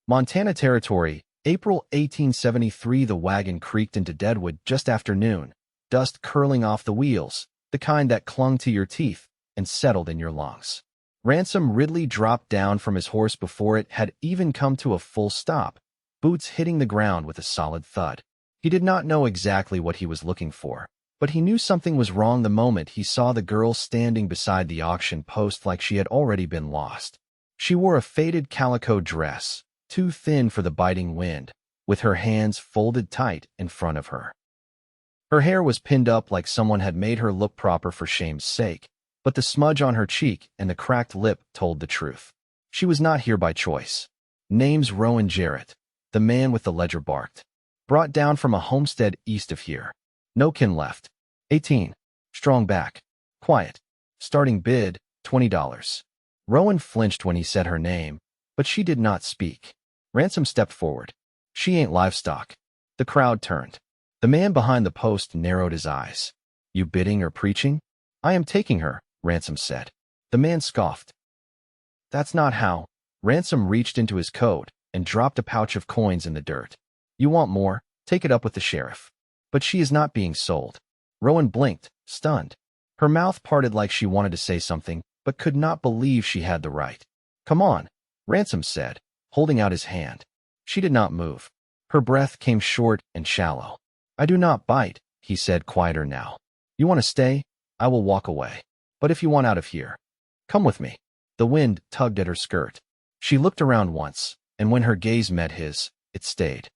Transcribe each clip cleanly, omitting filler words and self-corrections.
Montana Territory, April 1873. The wagon creaked into Deadwood just after noon, dust curling off the wheels, the kind that clung to your teeth and settled in your lungs. Ransom Ridley dropped down from his horse before it had even come to a full stop, boots hitting the ground with a solid thud. He did not know exactly what he was looking for, but he knew something was wrong the moment he saw the girl standing beside the auction post like she had already been lost. She wore a faded calico dress, too thin for the biting wind, with her hands folded tight in front of her. Her hair was pinned up like someone had made her look proper for shame's sake, but the smudge on her cheek and the cracked lip told the truth. She was not here by choice. Name's Rowan Jarrett, the man with the ledger barked. Brought down from a homestead east of here. No kin left. 18. Strong back. Quiet. Starting bid, $20. Rowan flinched when he said her name, but she did not speak. Ransom stepped forward. She ain't livestock. The crowd turned. The man behind the post narrowed his eyes. You bidding or preaching? I am taking her, Ransom said. The man scoffed. That's not how. Ransom reached into his coat and dropped a pouch of coins in the dirt. You want more? Take it up with the sheriff. But she is not being sold. Rowan blinked, stunned. Her mouth parted like she wanted to say something, but could not believe she had the right. Come on, Ransom said, holding out his hand. She did not move. Her breath came short and shallow. I do not bite, he said, quieter now. You want to stay? I will walk away. But if you want out of here, come with me. The wind tugged at her skirt. She looked around once, and when her gaze met his, it stayed.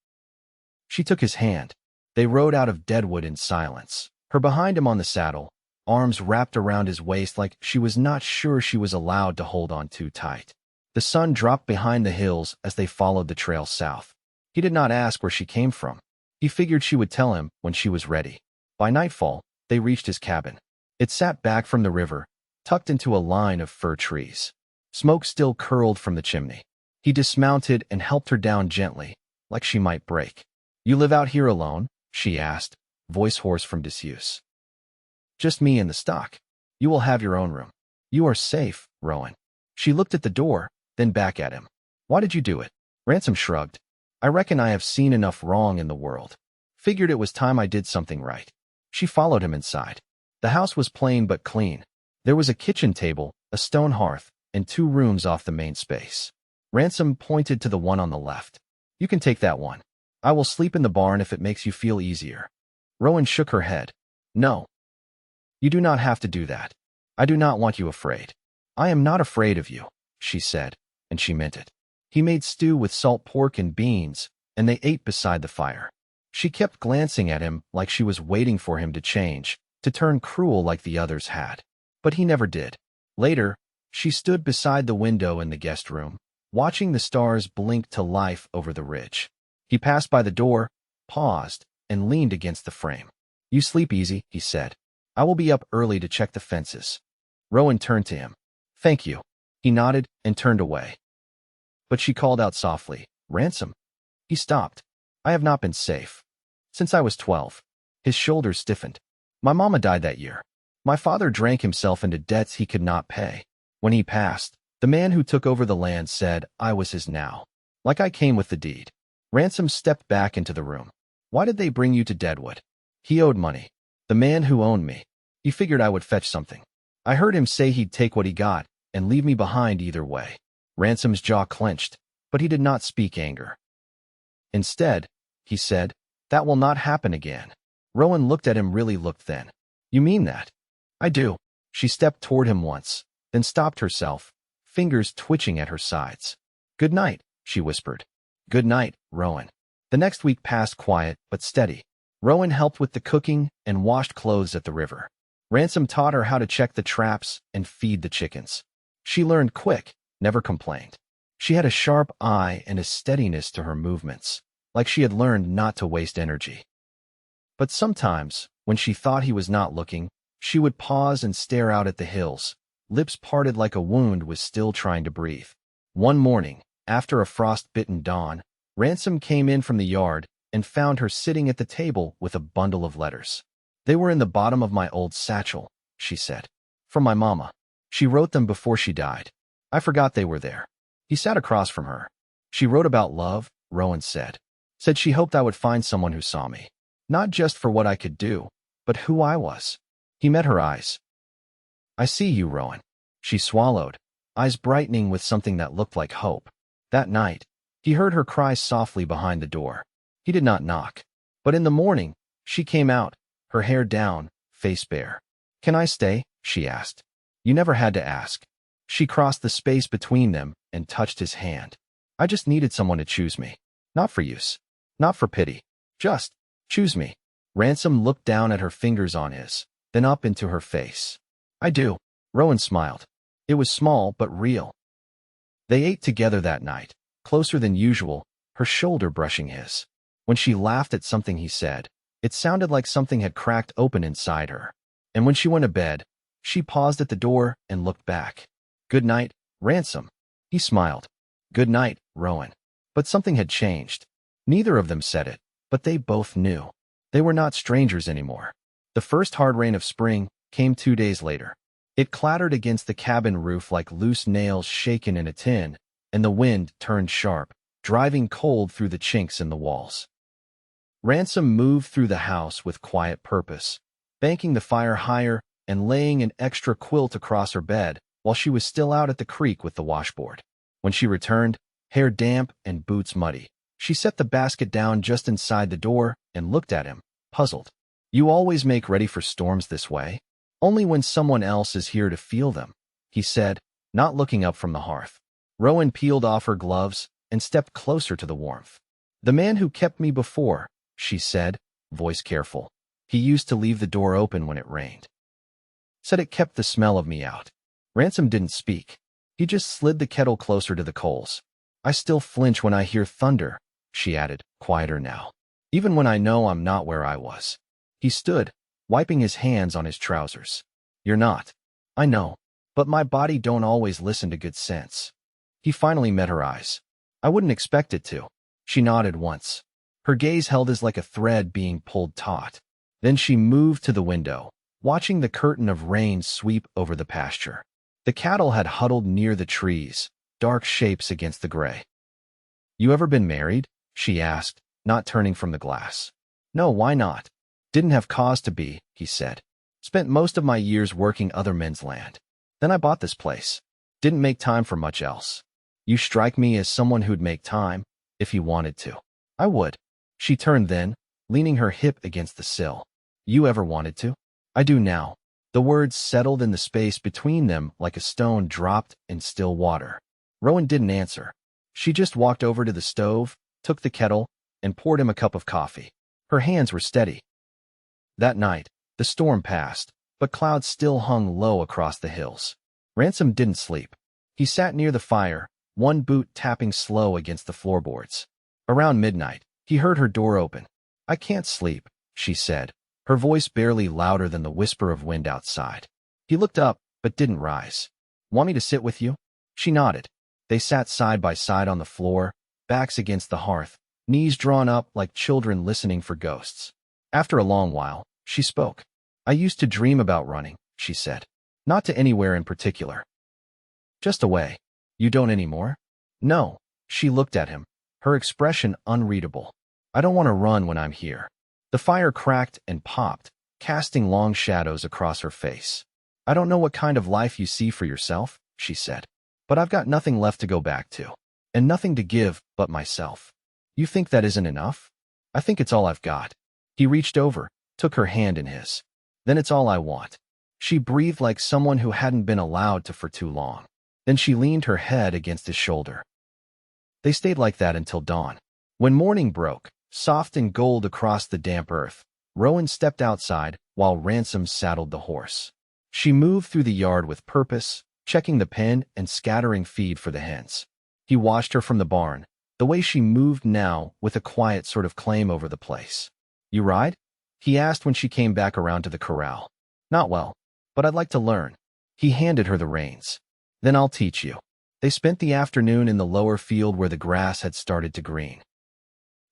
She took his hand. They rode out of Deadwood in silence, her behind him on the saddle, arms wrapped around his waist like she was not sure she was allowed to hold on too tight. The sun dropped behind the hills as they followed the trail south. He did not ask where she came from. He figured she would tell him when she was ready. By nightfall, they reached his cabin. It sat back from the river, tucked into a line of fir trees. Smoke still curled from the chimney. He dismounted and helped her down gently, like she might break. You live out here alone? She asked, voice hoarse from disuse. Just me and the stock. You will have your own room. You are safe, Rowan. She looked at the door, then back at him. Why did you do it? Ransom shrugged. I reckon I have seen enough wrong in the world. Figured it was time I did something right. She followed him inside. The house was plain but clean. There was a kitchen table, a stone hearth, and 2 rooms off the main space. Ransom pointed to the one on the left. You can take that one. I will sleep in the barn if it makes you feel easier. Rowan shook her head. No. You do not have to do that. I do not want you afraid. I am not afraid of you, she said, and she meant it. He made stew with salt pork and beans, and they ate beside the fire. She kept glancing at him like she was waiting for him to change, to turn cruel like the others had. But he never did. Later, she stood beside the window in the guest room, watching the stars blink to life over the ridge. He passed by the door, paused, and leaned against the frame. You sleep easy, he said. I will be up early to check the fences. Rowan turned to him. Thank you. He nodded and turned away. But she called out softly, Ransom. He stopped. I have not been safe. Since I was 12. His shoulders stiffened. My mama died that year. My father drank himself into debts he could not pay. When he passed, the man who took over the land said I was his now. Like I came with the deed. Ransom stepped back into the room. Why did they bring you to Deadwood? He owed money. The man who owned me. He figured I would fetch something. I heard him say he'd take what he got and leave me behind either way. Ransom's jaw clenched, but he did not speak anger. Instead, he said, that will not happen again. Rowan looked at him, really looked then. You mean that? I do. She stepped toward him once, then stopped herself, fingers twitching at her sides. Good night, she whispered. Good night, Rowan. The next week passed quiet but steady. Rowan helped with the cooking and washed clothes at the river. Ransom taught her how to check the traps and feed the chickens. She learned quick, never complained. She had a sharp eye and a steadiness to her movements, like she had learned not to waste energy. But sometimes, when she thought he was not looking, she would pause and stare out at the hills, lips parted like a wound was still trying to breathe. One morning, after a frost-bitten dawn, Ransom came in from the yard and found her sitting at the table with a bundle of letters. They were in the bottom of my old satchel, she said. From my mama. She wrote them before she died. I forgot they were there. He sat across from her. She wrote about love, Rowan said. Said she hoped I would find someone who saw me. Not just for what I could do, but who I was. He met her eyes. I see you, Rowan. She swallowed, eyes brightening with something that looked like hope. That night, he heard her cry softly behind the door. He did not knock. But in the morning, she came out, her hair down, face bare. Can I stay? She asked. You never had to ask. She crossed the space between them and touched his hand. I just needed someone to choose me. Not for use. Not for pity. Just choose me. Ransom looked down at her fingers on his, then up into her face. I do. Rowan smiled. It was small but real. They ate together that night, closer than usual, her shoulder brushing his. When she laughed at something he said, it sounded like something had cracked open inside her. And when she went to bed, she paused at the door and looked back. Good night, Ransom. He smiled. Good night, Rowan. But something had changed. Neither of them said it, but they both knew. They were not strangers anymore. The first hard rain of spring came 2 days later. It clattered against the cabin roof like loose nails shaken in a tin, and the wind turned sharp, driving cold through the chinks in the walls. Ransom moved through the house with quiet purpose, banking the fire higher and laying an extra quilt across her bed while she was still out at the creek with the washboard. When she returned, hair damp and boots muddy, she set the basket down just inside the door and looked at him, puzzled. You always make ready for storms this way? Only when someone else is here to feel them, he said, not looking up from the hearth. Rowan peeled off her gloves and stepped closer to the warmth. The man who kept me before, she said, voice careful. He used to leave the door open when it rained. Said it kept the smell of me out. Ransom didn't speak. He just slid the kettle closer to the coals. I still flinch when I hear thunder, she added, quieter now. Even when I know I'm not where I was. He stood, wiping his hands on his trousers. You're not. I know. But my body don't always listen to good sense. He finally met her eyes. I wouldn't expect it to. She nodded once. Her gaze held as like a thread being pulled taut. Then she moved to the window, watching the curtain of rain sweep over the pasture. The cattle had huddled near the trees, dark shapes against the gray. You ever been married? She asked, not turning from the glass. No, why not? Didn't have cause to be, he said. Spent most of my years working other men's land. Then I bought this place. Didn't make time for much else. You strike me as someone who'd make time, if he wanted to. I would. She turned then, leaning her hip against the sill. You ever wanted to? I do now. The words settled in the space between them like a stone dropped in still water. Rowan didn't answer. She just walked over to the stove, took the kettle, and poured him a cup of coffee. Her hands were steady. That night, the storm passed, but clouds still hung low across the hills. Ransom didn't sleep. He sat near the fire, one boot tapping slow against the floorboards. Around midnight, he heard her door open. I can't sleep, she said, her voice barely louder than the whisper of wind outside. He looked up, but didn't rise. Want me to sit with you? She nodded. They sat side by side on the floor, backs against the hearth, knees drawn up like children listening for ghosts. After a long while, she spoke. I used to dream about running, she said. Not to anywhere in particular. Just away. You don't anymore? No. She looked at him, her expression unreadable. I don't want to run when I'm here. The fire cracked and popped, casting long shadows across her face. I don't know what kind of life you see for yourself, she said. But I've got nothing left to go back to. And nothing to give but myself. You think that isn't enough? I think it's all I've got. He reached over, took her hand in his. Then it's all I want. She breathed like someone who hadn't been allowed to for too long. Then she leaned her head against his shoulder. They stayed like that until dawn. When morning broke, soft and gold across the damp earth, Rowan stepped outside while Ransom saddled the horse. She moved through the yard with purpose, checking the pen and scattering feed for the hens. He watched her from the barn, the way she moved now with a quiet sort of claim over the place. You ride? He asked when she came back around to the corral. Not well, but I'd like to learn. He handed her the reins. Then I'll teach you. They spent the afternoon in the lower field where the grass had started to green.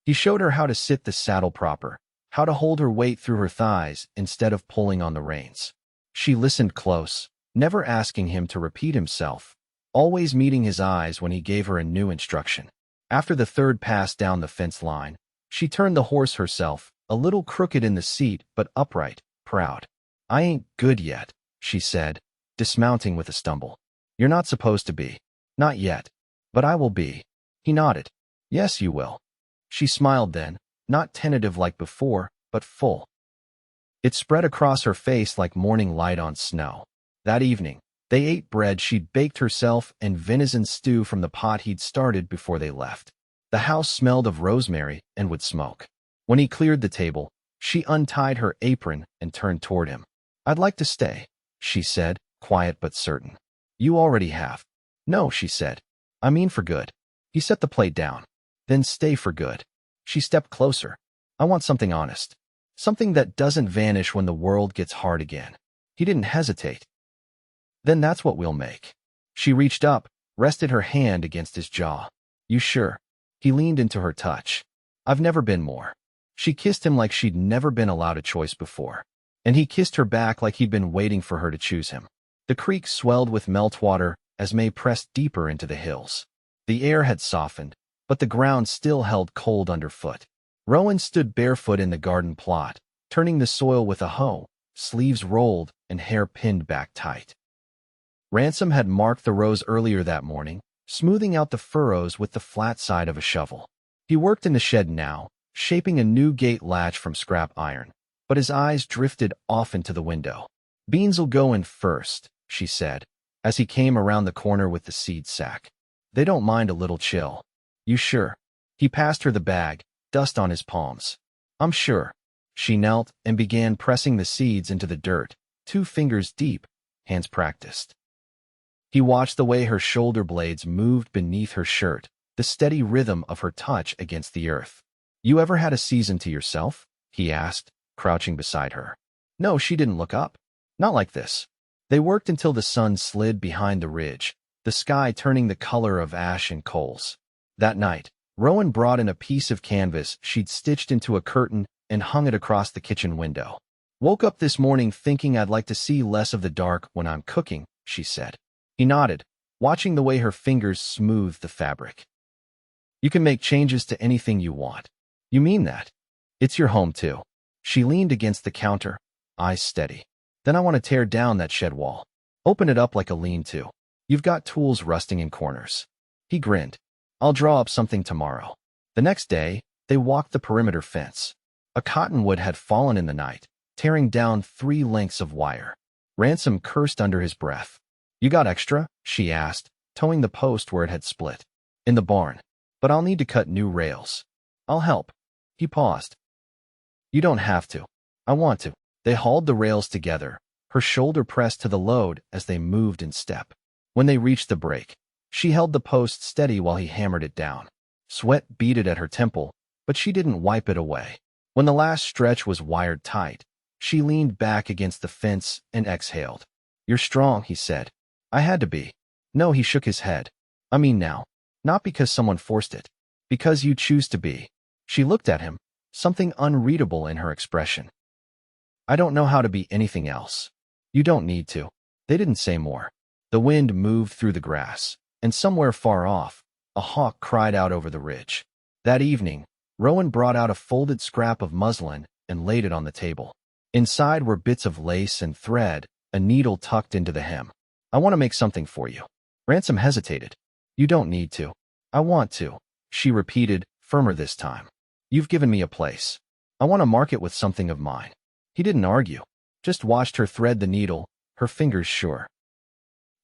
He showed her how to sit the saddle proper, how to hold her weight through her thighs instead of pulling on the reins. She listened close, never asking him to repeat himself, always meeting his eyes when he gave her a new instruction. After the third pass down the fence line, she turned the horse herself, a little crooked in the seat but upright, proud. "I ain't good yet," she said, dismounting with a stumble. "You're not supposed to be. Not yet. But I will be." He nodded. "Yes, you will." She smiled then, not tentative like before, but full. It spread across her face like morning light on snow. That evening, they ate bread she'd baked herself and venison stew from the pot he'd started before they left. The house smelled of rosemary and wood smoke. When he cleared the table, she untied her apron and turned toward him. "I'd like to stay," she said, quiet but certain. "You already have." "No," she said. "I mean for good." He set the plate down. "Then stay for good." She stepped closer. "I want something honest. Something that doesn't vanish when the world gets hard again." He didn't hesitate. "Then that's what we'll make." She reached up, rested her hand against his jaw. "You sure?" He leaned into her touch. "I've never been more." She kissed him like she'd never been allowed a choice before. And he kissed her back like he'd been waiting for her to choose him. The creek swelled with meltwater as May pressed deeper into the hills. The air had softened, but the ground still held cold underfoot. Rowan stood barefoot in the garden plot, turning the soil with a hoe, sleeves rolled and hair pinned back tight. Ransom had marked the rows earlier that morning, smoothing out the furrows with the flat side of a shovel. He worked in the shed now, shaping a new gate latch from scrap iron, but his eyes drifted off into the window. "Beans'll go in first," she said, as he came around the corner with the seed sack. "They don't mind a little chill." "You sure?" He passed her the bag, dust on his palms. "I'm sure." She knelt and began pressing the seeds into the dirt, 2 fingers deep, hands practiced. He watched the way her shoulder blades moved beneath her shirt, the steady rhythm of her touch against the earth. "You ever had a season to yourself?" he asked, crouching beside her. No, she didn't look up. Not like this. They worked until the sun slid behind the ridge, the sky turning the color of ash and coals. That night, Rowan brought in a piece of canvas she'd stitched into a curtain and hung it across the kitchen window. "Woke up this morning thinking I'd like to see less of the dark when I'm cooking," she said. He nodded, watching the way her fingers smoothed the fabric. "You can make changes to anything you want." "You mean that?" "It's your home, too." She leaned against the counter, eyes steady. "Then I want to tear down that shed wall. Open it up like a lean-to. You've got tools rusting in corners." He grinned. "I'll draw up something tomorrow." The next day, they walked the perimeter fence. A cottonwood had fallen in the night, tearing down 3 lengths of wire. Ransom cursed under his breath. "You got extra?" she asked, towing the post where it had split. "In the barn. But I'll need to cut new rails." "I'll help." He paused. "You don't have to. I want to." They hauled the rails together, her shoulder pressed to the load as they moved in step. When they reached the break, she held the post steady while he hammered it down. Sweat beaded at her temple, but she didn't wipe it away. When the last stretch was wired tight, she leaned back against the fence and exhaled. "You're strong," he said. "I had to be." "No," he shook his head. "I mean now. Not because someone forced it. Because you choose to be." She looked at him, something unreadable in her expression. "I don't know how to be anything else." "You don't need to." They didn't say more. The wind moved through the grass, and somewhere far off, a hawk cried out over the ridge. That evening, Rowan brought out a folded scrap of muslin and laid it on the table. Inside were bits of lace and thread, a needle tucked into the hem. "I want to make something for you." Ransom hesitated. "You don't need to." "I want to," she repeated, firmer this time. "You've given me a place. I want to mark it with something of mine." He didn't argue, just watched her thread the needle, her fingers sure.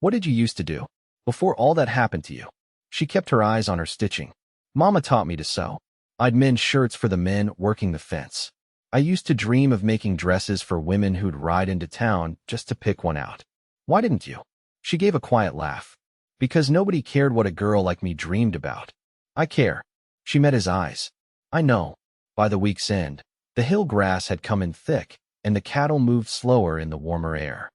"What did you used to do before all that happened to you?" She kept her eyes on her stitching. "Mama taught me to sew. I'd mend shirts for the men working the fence. I used to dream of making dresses for women who'd ride into town just to pick one out." "Why didn't you?" She gave a quiet laugh. "Because nobody cared what a girl like me dreamed about." "I care." She met his eyes. "I know." By the week's end, the hill grass had come in thick, and the cattle moved slower in the warmer air.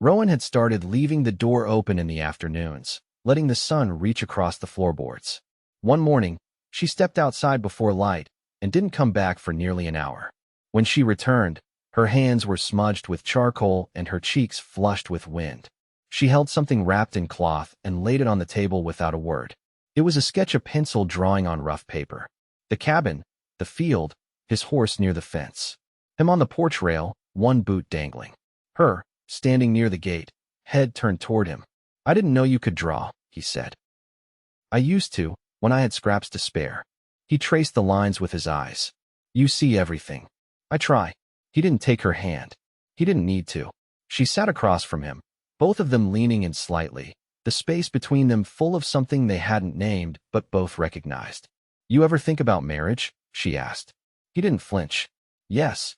Rowan had started leaving the door open in the afternoons, letting the sun reach across the floorboards. One morning, she stepped outside before light and didn't come back for nearly an hour. When she returned, her hands were smudged with charcoal and her cheeks flushed with wind. She held something wrapped in cloth and laid it on the table without a word. It was a sketch of pencil drawing on rough paper. The cabin, the field, his horse near the fence. Him on the porch rail, one boot dangling. Her, standing near the gate, head turned toward him. "I didn't know you could draw," he said. "I used to, when I had scraps to spare." He traced the lines with his eyes. "You see everything." "I try." He didn't take her hand. He didn't need to. She sat across from him, both of them leaning in slightly, the space between them full of something they hadn't named but both recognized. "You ever think about marriage?" she asked. He didn't flinch. "Yes."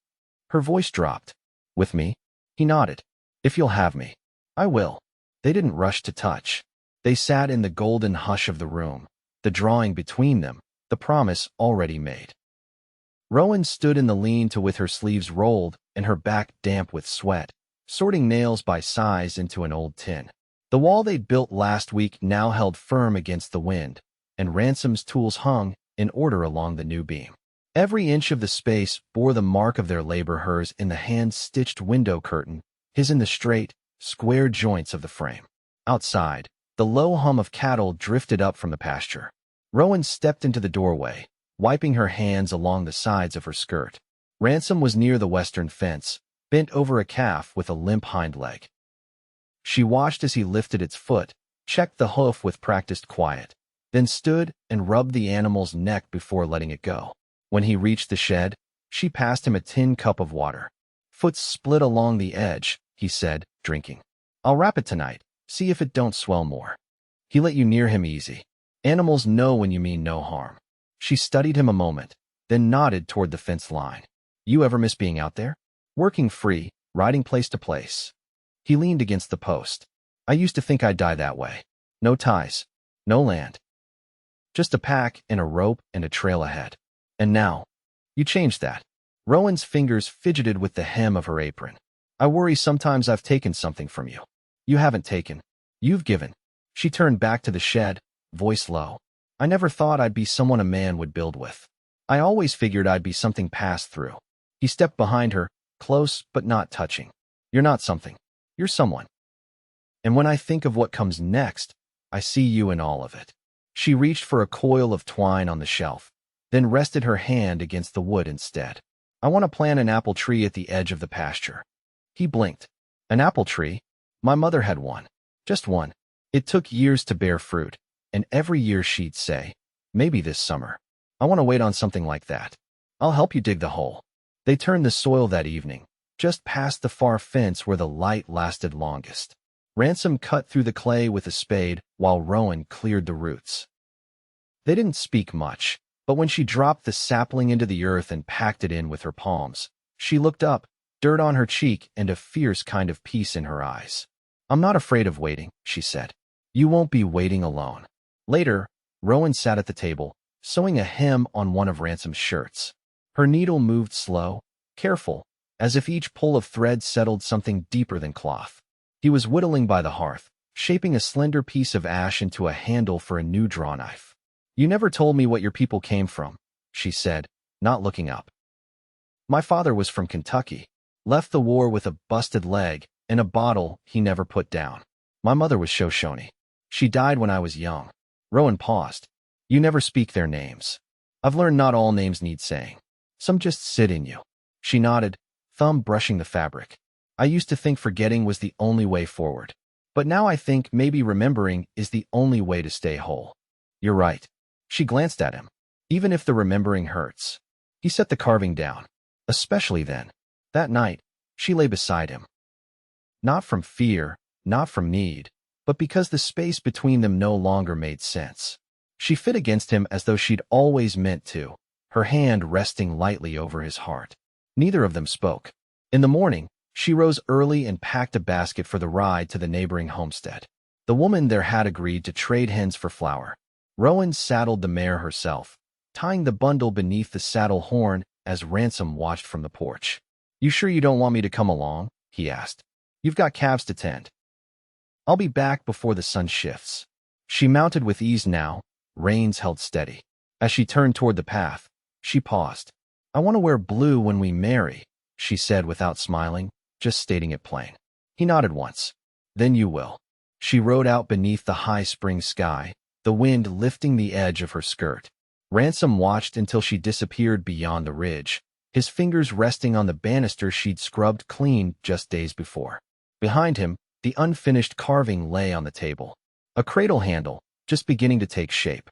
Her voice dropped. "With me?" He nodded. "If you'll have me." "I will." They didn't rush to touch. They sat in the golden hush of the room, the drawing between them, the promise already made. Rowan stood in the lean-to with her sleeves rolled and her back damp with sweat, sorting nails by size into an old tin. The wall they'd built last week now held firm against the wind, and Ransom's tools hung in order along the new beam. Every inch of the space bore the mark of their labor, hers in the hand-stitched window curtain, his in the straight, square joints of the frame. Outside, the low hum of cattle drifted up from the pasture. Rowan stepped into the doorway, wiping her hands along the sides of her skirt. Ransom was near the western fence, bent over a calf with a limp hind leg. She watched as he lifted its foot, checked the hoof with practiced quiet, then stood and rubbed the animal's neck before letting it go. When he reached the shed, she passed him a tin cup of water. "Foot's split along the edge," he said, drinking. "I'll wrap it tonight, see if it don't swell more." He let you near him easy. Animals know when you mean no harm. She studied him a moment, then nodded toward the fence line. "You ever miss being out there? Working free, riding place to place." He leaned against the post. "I used to think I'd die that way. No ties, no land. Just a pack and a rope and a trail ahead. And now, you changed that." Rowan's fingers fidgeted with the hem of her apron. "I worry sometimes I've taken something from you." "You haven't taken. You've given." She turned back to the shed, voice low. "I never thought I'd be someone a man would build with. I always figured I'd be something passed through." He stepped behind her, close but not touching. "You're not something. You're someone. And when I think of what comes next, I see you in all of it." She reached for a coil of twine on the shelf, then rested her hand against the wood instead. "I want to plant an apple tree at the edge of the pasture." He blinked. "An apple tree? My mother had one. Just one. It took years to bear fruit, and every year she'd say, 'Maybe this summer.' I want to wait on something like that. I'll help you dig the hole." They turned the soil that evening, just past the far fence where the light lasted longest. Ransom cut through the clay with a spade while Rowan cleared the roots. They didn't speak much, but when she dropped the sapling into the earth and packed it in with her palms, she looked up, dirt on her cheek and a fierce kind of peace in her eyes. "I'm not afraid of waiting," she said. "You won't be waiting alone." Later, Rowan sat at the table, sewing a hem on one of Ransom's shirts. Her needle moved slow, careful, as if each pull of thread settled something deeper than cloth. He was whittling by the hearth, shaping a slender piece of ash into a handle for a new draw knife. "You never told me what your people came from," she said, not looking up. "My father was from Kentucky, left the war with a busted leg and a bottle he never put down. My mother was Shoshone. She died when I was young." Rowan paused. "You never speak their names." "I've learned not all names need saying. Some just sit in you." She nodded, thumb brushing the fabric. "I used to think forgetting was the only way forward. But now I think maybe remembering is the only way to stay whole." "You're right." She glanced at him. "Even if the remembering hurts." He set the carving down. "Especially then." That night, she lay beside him. Not from fear, not from need, but because the space between them no longer made sense. She fit against him as though she'd always meant to, her hand resting lightly over his heart. Neither of them spoke. In the morning, she rose early and packed a basket for the ride to the neighboring homestead. The woman there had agreed to trade hens for flour. Rowan saddled the mare herself, tying the bundle beneath the saddle horn as Ransom watched from the porch. "You sure you don't want me to come along?" he asked. "You've got calves to tend." "I'll be back before the sun shifts." She mounted with ease now, reins held steady. As she turned toward the path, she paused. "I want to wear blue when we marry," she said without smiling, just stating it plain. He nodded once. "Then you will." She rode out beneath the high spring sky, the wind lifting the edge of her skirt. Ransom watched until she disappeared beyond the ridge, his fingers resting on the banister she'd scrubbed clean just days before. Behind him, the unfinished carving lay on the table, a cradle handle just beginning to take shape.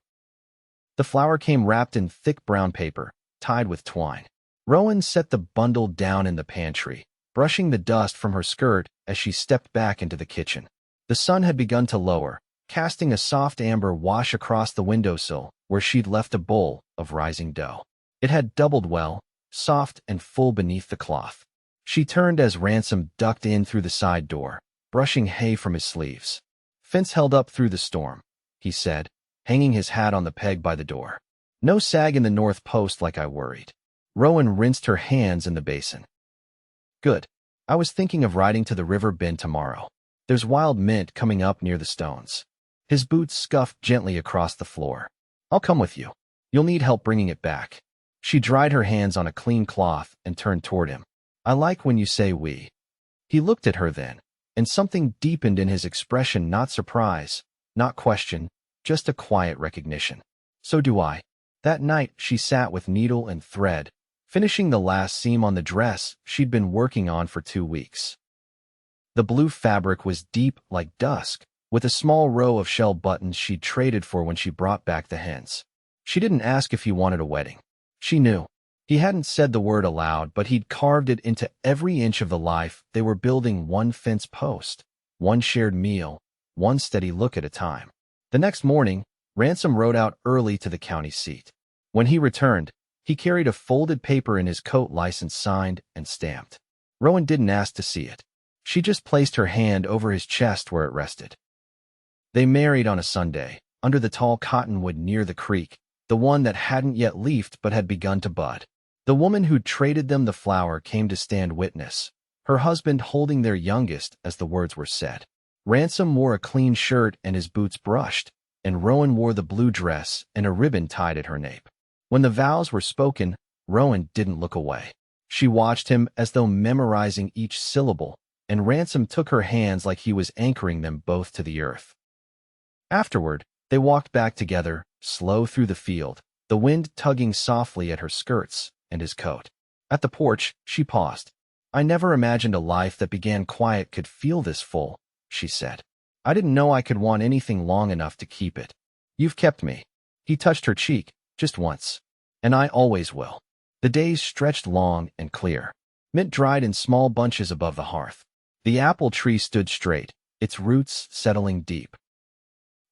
The flower came wrapped in thick brown paper, tied with twine. Rowan set the bundle down in the pantry, brushing the dust from her skirt as she stepped back into the kitchen. The sun had begun to lower, casting a soft amber wash across the windowsill where she'd left a bowl of rising dough. It had doubled well, soft and full beneath the cloth. She turned as Ransom ducked in through the side door, brushing hay from his sleeves. "Fence held up through the storm," he said, hanging his hat on the peg by the door. "No sag in the north post like I worried." Rowan rinsed her hands in the basin. "Good. I was thinking of riding to the river bend tomorrow. There's wild mint coming up near the stones." His boots scuffed gently across the floor. "I'll come with you. You'll need help bringing it back." She dried her hands on a clean cloth and turned toward him. "I like when you say we." He looked at her then, and something deepened in his expression, not surprise, not question, just a quiet recognition. "So do I." That night she sat with needle and thread, finishing the last seam on the dress she'd been working on for 2 weeks. The blue fabric was deep like dusk, with a small row of shell buttons she'd traded for when she brought back the hens. She didn't ask if he wanted a wedding. She knew. He hadn't said the word aloud, but he'd carved it into every inch of the life they were building, one fence post, one shared meal, one steady look at a time. The next morning, Ransom rode out early to the county seat. When he returned, he carried a folded paper in his coat, license signed and stamped. Rowan didn't ask to see it. She just placed her hand over his chest where it rested. They married on a Sunday, under the tall cottonwood near the creek, the one that hadn't yet leafed but had begun to bud. The woman who'd traded them the flower came to stand witness, her husband holding their youngest as the words were said. Ransom wore a clean shirt and his boots brushed, and Rowan wore the blue dress and a ribbon tied at her nape. When the vows were spoken, Rowan didn't look away. She watched him as though memorizing each syllable, and Ransom took her hands like he was anchoring them both to the earth. Afterward, they walked back together, slow through the field, the wind tugging softly at her skirts and his coat. At the porch, she paused. "I never imagined a life that began quiet could feel this full," she said. "I didn't know I could want anything long enough to keep it. You've kept me." He touched her cheek, just once. "And I always will." The days stretched long and clear. Mint dried in small bunches above the hearth. The apple tree stood straight, its roots settling deep.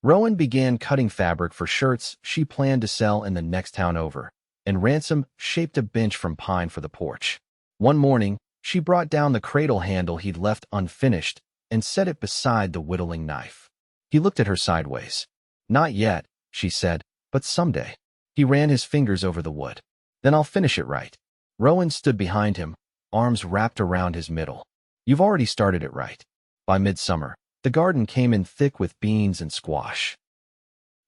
Rowan began cutting fabric for shirts she planned to sell in the next town over, and Ransom shaped a bench from pine for the porch. One morning, she brought down the cradle handle he'd left unfinished and set it beside the whittling knife. He looked at her sideways. "Not yet," she said, "but someday." He ran his fingers over the wood. "Then I'll finish it right." Rowan stood behind him, arms wrapped around his middle. "You've already started it right." By midsummer, the garden came in thick with beans and squash.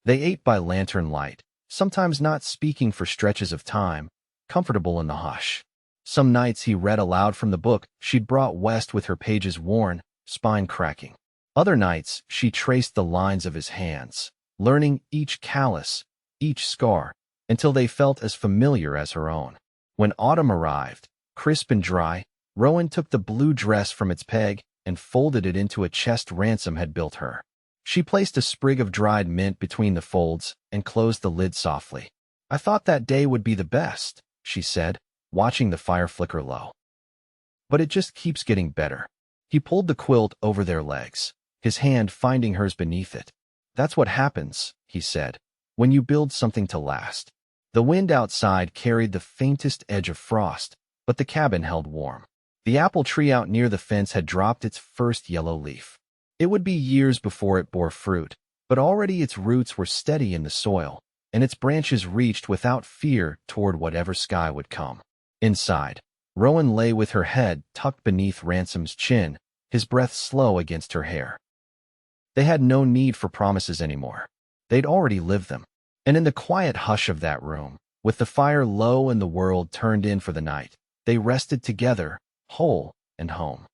They ate by lantern light, sometimes not speaking for stretches of time, comfortable in the hush. Some nights he read aloud from the book she'd brought west with her pages worn, spine cracking. Other nights she traced the lines of his hands, learning each callus, each scar, until they felt as familiar as her own. When autumn arrived, crisp and dry, Rowan took the blue dress from its peg and folded it into a chest Ransom had built her. She placed a sprig of dried mint between the folds and closed the lid softly. "I thought that day would be the best," she said, watching the fire flicker low. "But it just keeps getting better." He pulled the quilt over their legs, his hand finding hers beneath it. "That's what happens," he said, "when you build something to last." The wind outside carried the faintest edge of frost, but the cabin held warm. The apple tree out near the fence had dropped its first yellow leaf. It would be years before it bore fruit, but already its roots were steady in the soil, and its branches reached without fear toward whatever sky would come. Inside, Rowan lay with her head tucked beneath Ransom's chin, his breath slow against her hair. They had no need for promises anymore. They'd already lived them. And in the quiet hush of that room, with the fire low and the world turned in for the night, they rested together, whole and home.